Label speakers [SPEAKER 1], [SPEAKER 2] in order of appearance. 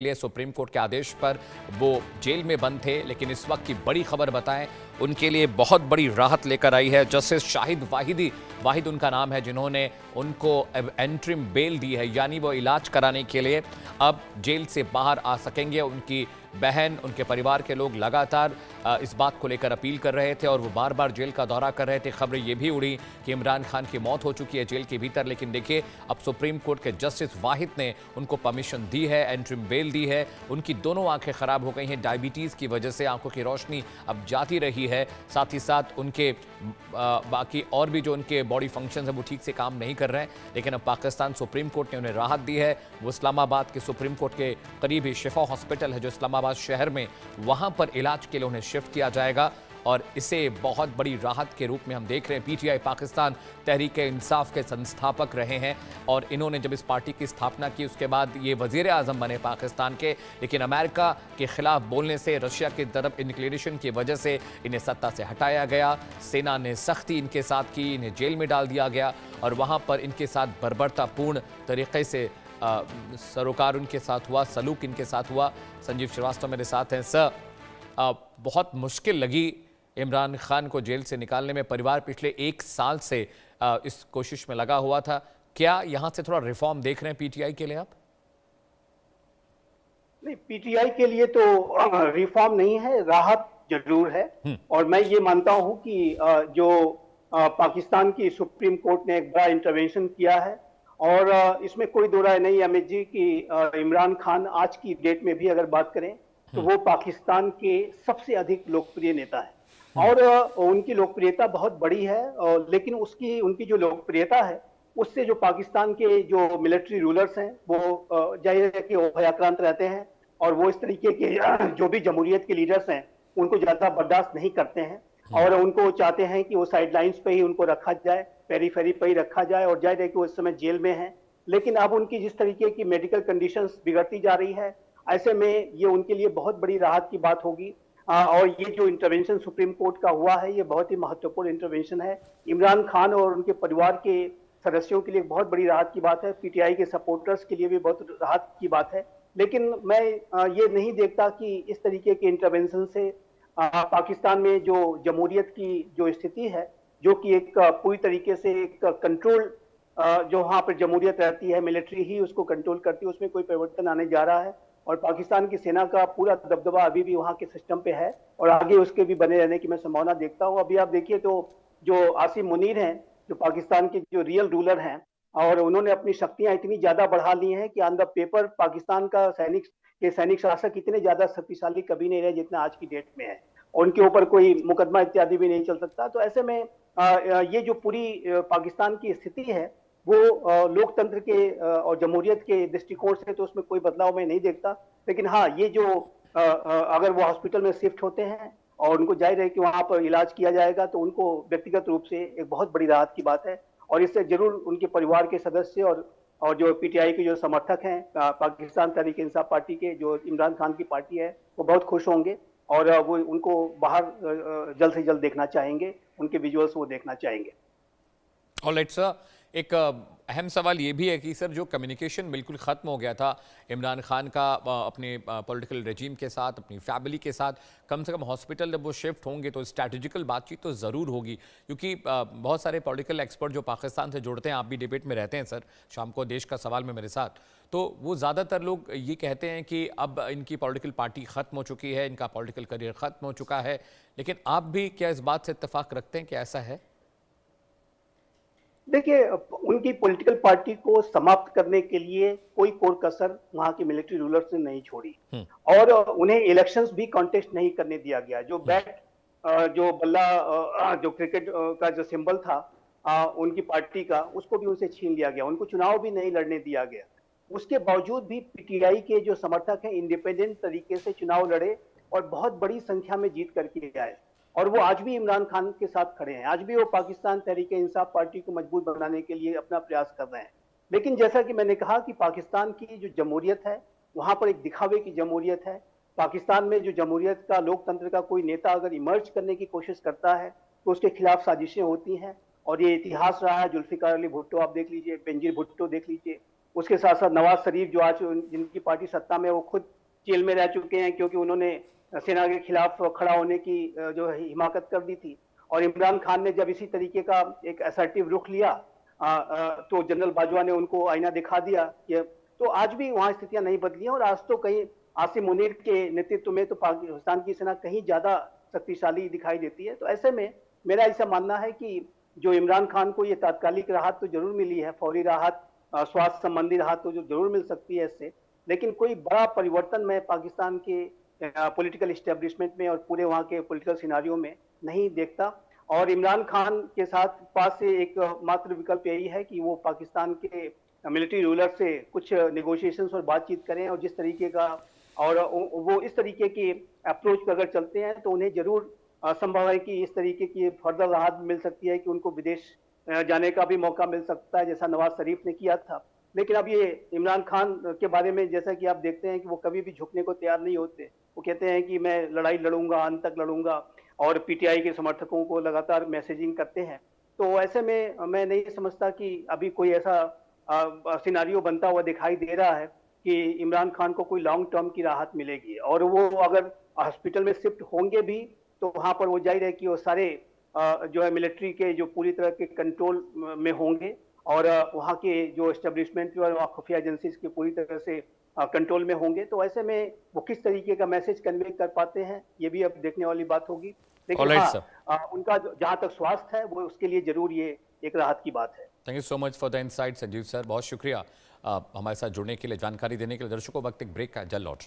[SPEAKER 1] लिए supreme court के आदेश पर वो जेल में बंद थे, लेकिन इस वक्त की बड़ी खबर बताएं, उनके लिए बहुत बड़ी राहत लेकर आई है। जस्टिस शाहिद वाहिद उनका नाम है, जिन्होंने उनको एंट्रिम बेल दी है, यानी वो इलाज कराने के लिए अब जेल से बाहर आ सकेंगे। उनकी बहन, उनके परिवार के लोग लगातार इस बात को लेकर अपील कर रहे थे और वो बार बार जेल का दौरा कर रहे थे। खबरें ये भी उड़ी कि इमरान खान की मौत हो चुकी है जेल के भीतर, लेकिन देखिए अब सुप्रीम कोर्ट के जस्टिस वाहिद ने उनको परमिशन दी है, एंट्रिम बेल दी है। उनकी दोनों आंखें खराब हो गई हैं डायबिटीज की वजह से, आंखों की रोशनी अब जाती रही है। साथ ही साथ उनके बाकी और भी जो उनके बॉडी फंक्शन है वो ठीक से काम नहीं कर रहे हैं, लेकिन अब पाकिस्तान सुप्रीम कोर्ट ने उन्हें राहत दी है। वो इस्लामाबाद के सुप्रीम कोर्ट के करीब ही शिफा हॉस्पिटल है जो इस्लामाबाद शहर में, वहां पर इलाज के लिए उन्हें शिफ्ट किया जाएगा और इसे बहुत बड़ी राहत के रूप में हम देख रहे हैं। पीटीआई पाकिस्तान तहरीक इंसाफ के संस्थापक रहे हैं और इन्होंने जब इस पार्टी की स्थापना की उसके बाद ये वजीर आजम बने पाकिस्तान के, लेकिन अमेरिका के खिलाफ बोलने से, रशिया की तरफ इंक्लिनेशन की वजह से इन्हें सत्ता से हटाया गया। सेना ने सख्ती इनके साथ की, इन्हें जेल में डाल दिया गया और वहां पर इनके साथ बर्बरतापूर्ण तरीके से सरोकार उनके साथ हुआ, सलूक इनके साथ हुआ। संजीव श्रीवास्तव मेरे साथ हैं। सर, बहुत मुश्किल लगी इमरान खान को जेल से निकालने में, परिवार पिछले 1 साल से इस कोशिश में लगा हुआ था। क्या यहां से थोड़ा रिफॉर्म देख रहे हैं पीटीआई के लिए आप?
[SPEAKER 2] नहीं, पीटीआई के लिए तो रिफॉर्म नहीं है, राहत जरूर है। और मैं ये मानता हूं कि जो पाकिस्तान की सुप्रीम कोर्ट ने एक बड़ा इंटरवेंशन किया है और इसमें कोई दो राय नहीं अमित जी कि इमरान खान आज की डेट में भी अगर बात करें तो वो पाकिस्तान के सबसे अधिक लोकप्रिय नेता है और उनकी लोकप्रियता बहुत बड़ी है। लेकिन उनकी जो लोकप्रियता है उससे जो पाकिस्तान के जो मिलिट्री रूलर्स हैं वो जाहिर है कि वो भयाक्रांत रहते हैं और वो इस तरीके के जो भी जमहूरियत के लीडर्स हैं उनको ज्यादा बर्दाश्त नहीं करते हैं और उनको चाहते हैं कि वो साइडलाइंस पे ही उनको रखा जाए, पेरीफेरी पे ही रखा जाए। और जाहिर है कि वो इस समय जेल में है, लेकिन अब उनकी जिस तरीके की मेडिकल कंडीशंस बिगड़ती जा रही है, ऐसे में ये उनके लिए बहुत बड़ी राहत की बात होगी। और ये जो इंटरवेंशन सुप्रीम कोर्ट का हुआ है ये बहुत ही महत्वपूर्ण इंटरवेंशन है। इमरान खान और उनके परिवार के सदस्यों के लिए बहुत बड़ी राहत की बात है, पीटीआई के सपोर्टर्स के लिए भी बहुत राहत की बात है। लेकिन मैं ये नहीं देखता कि इस तरीके के इंटरवेंशन से पाकिस्तान में जो जमहूरियत की जो स्थिति है, जो कि एक पूरी तरीके से एक कंट्रोल, जो वहां पर जमहूरियत रहती है, मिलिट्री ही उसको कंट्रोल करती है, उसमें कोई परिवर्तन आने जा रहा है और पाकिस्तान की सेना का पूरा दबदबा अभी भी वहां के सिस्टम पे है और आगे उसके भी बने रहने की मैं संभावना देखता हूं। अभी आप देखिए तो जो आसिम मुनीर हैं, जो पाकिस्तान के जो रियल रूलर हैं, और उन्होंने अपनी शक्तियां इतनी ज्यादा बढ़ा ली हैं कि ऑन द पेपर पाकिस्तान का सैनिक शासक इतने ज्यादा शक्तिशाली कभी नहीं रहे जितना आज की डेट में है। और उनके ऊपर कोई मुकदमा इत्यादि भी नहीं चल सकता। तो ऐसे में ये जो पूरी पाकिस्तान की स्थिति है वो लोकतंत्र के और जमहूरियत के दृष्टिकोण से तो उसमें कोई बदलाव मैं नहीं देखता। लेकिन हाँ, ये जो अगर वो हॉस्पिटल में शिफ्ट होते हैं और उनको जाहिर है कि वहां पर इलाज किया जाएगा तो उनको व्यक्तिगत रूप से एक बहुत बड़ी राहत की बात है और इससे जरूर उनके परिवार के सदस्य और जो पीटीआई के जो समर्थक हैं, पाकिस्तान तहरीक इंसाफ पार्टी के, जो इमरान खान की पार्टी है, वो बहुत खुश होंगे और वो उनको बाहर जल्द से जल्द देखना चाहेंगे, उनके विजुअल्स वो देखना चाहेंगे।
[SPEAKER 1] ऑलराइट सर, एक अहम सवाल ये भी है कि सर जो कम्युनिकेशन बिल्कुल ख़त्म हो गया था इमरान खान का अपने पॉलिटिकल रेजीम के साथ, अपनी फैमिली के साथ, कम से कम हॉस्पिटल जब वो शिफ्ट होंगे तो स्ट्रैटेजिकल बातचीत तो ज़रूर होगी, क्योंकि बहुत सारे पॉलिटिकल एक्सपर्ट जो पाकिस्तान से जुड़ते हैं, आप भी डिबेट में रहते हैं सर शाम को देश का सवाल में मेरे साथ, तो वो ज़्यादातर लोग ये कहते हैं कि अब इनकी पॉलिटिकल पार्टी ख़त्म हो चुकी है, इनका पॉलिटिकल करियर ख़त्म हो चुका है। लेकिन आप भी क्या इस बात से इत्तेफाक रखते हैं कि ऐसा है?
[SPEAKER 2] देखिए, उनकी पॉलिटिकल पार्टी को समाप्त करने के लिए कोई कोर कसर वहां के मिलिट्री रूलर्स ने नहीं छोड़ी और उन्हें इलेक्शंस भी कॉन्टेस्ट नहीं करने दिया गया। जो बैट, जो बल्ला, जो क्रिकेट का जो सिंबल था उनकी पार्टी का, उसको भी उनसे छीन लिया गया, उनको चुनाव भी नहीं लड़ने दिया गया। उसके बावजूद भी पीटीआई के जो समर्थक हैं इंडिपेंडेंट तरीके से चुनाव लड़े और बहुत बड़ी संख्या में जीत करके आए और वो आज भी इमरान खान के साथ खड़े हैं। आज भी वो पाकिस्तान तहरीक इंसाफ पार्टी को मजबूत बनाने के लिए अपना प्रयास कर रहे हैं। लेकिन जैसा कि मैंने कहा कि पाकिस्तान की जो जमहूरियत है वहां पर एक दिखावे की जमहूरियत है। पाकिस्तान में जो जमहूरियत का, लोकतंत्र का कोई नेता अगर इमर्ज करने की कोशिश करता है तो उसके खिलाफ साजिशें होती हैं और ये इतिहास रहा है। जुल्फिकार अली भुट्टो आप देख लीजिए, बेनजीर भुट्टो देख लीजिए, उसके साथ साथ नवाज शरीफ जो आज जिनकी पार्टी सत्ता में, वो खुद जेल में रह चुके हैं क्योंकि उन्होंने सेना के खिलाफ खड़ा होने की जो है हिमाकत कर दी थी। और इमरान खान ने जब इसी तरीके का एक असर्टिव रुख लिया तो जनरल बाजवा ने उनको आईना दिखा दिया कि तो आज भी वहां स्थितियां नहीं बदली हैं। और आज तो कहीं आसिम मुनीर के नेतृत्व में तो पाकिस्तान की सेना कहीं ज्यादा शक्तिशाली दिखाई देती है। तो ऐसे में मेरा ऐसा मानना है कि जो इमरान खान को ये तात्कालिक राहत तो जरूर मिली है, फौरी राहत, स्वास्थ्य संबंधी राहत तो जो जरूर मिल सकती है इससे, लेकिन कोई बड़ा परिवर्तन मैं पाकिस्तान के पॉलिटिकल इस्टेब्लिशमेंट में और पूरे वहां के पॉलिटिकल सिनारियों में नहीं देखता। और इमरान खान के साथ पास से एक मात्र विकल्प यही है कि वो पाकिस्तान के मिलिट्री रूलर से कुछ नेगोशिएशंस और बातचीत करें, और जिस तरीके का और वो इस तरीके की अप्रोच पर अगर चलते हैं तो उन्हें जरूर संभव है कि इस तरीके की फर्दर राहत मिल सकती है कि उनको विदेश जाने का भी मौका मिल सकता है, जैसा नवाज शरीफ ने किया था। लेकिन अब ये इमरान खान के बारे में जैसा कि आप देखते हैं कि वो कभी भी झुकने को तैयार नहीं होते। वो कहते हैं कि मैं लड़ाई लड़ूंगा, अंत तक लड़ूंगा, और पीटीआई के समर्थकों को लगातार मैसेजिंग करते हैं। तो ऐसे में मैं नहीं समझता कि अभी कोई ऐसा सिनारियो बनता हुआ दिखाई दे रहा है कि इमरान खान को कोई लॉन्ग टर्म की राहत मिलेगी। और वो अगर हॉस्पिटल में शिफ्ट होंगे भी तो वहां पर वो जाहिर है कि वो सारे जो है मिलिट्री के जो पूरी तरह के कंट्रोल में होंगे, और वहाँ के जो एस्टेब्लिशमेंट और खुफिया एजेंसीज के पूरी तरह से कंट्रोल में होंगे। तो ऐसे में वो किस तरीके का मैसेज कन्वे कर पाते हैं, ये भी अब देखने वाली बात होगी। लेकिन
[SPEAKER 1] ऑलराइट सर,
[SPEAKER 2] उनका जहाँ तक स्वास्थ्य है वो उसके लिए जरूर ये एक राहत की बात है।
[SPEAKER 1] Thank you so much for the insight Sanjeev sir, बहुत शुक्रिया हमारे साथ जुड़ने के लिए, जानकारी देने के लिए। दर्शकों, वक्त एक ब्रेक का, जल्द लौट रहे हैं।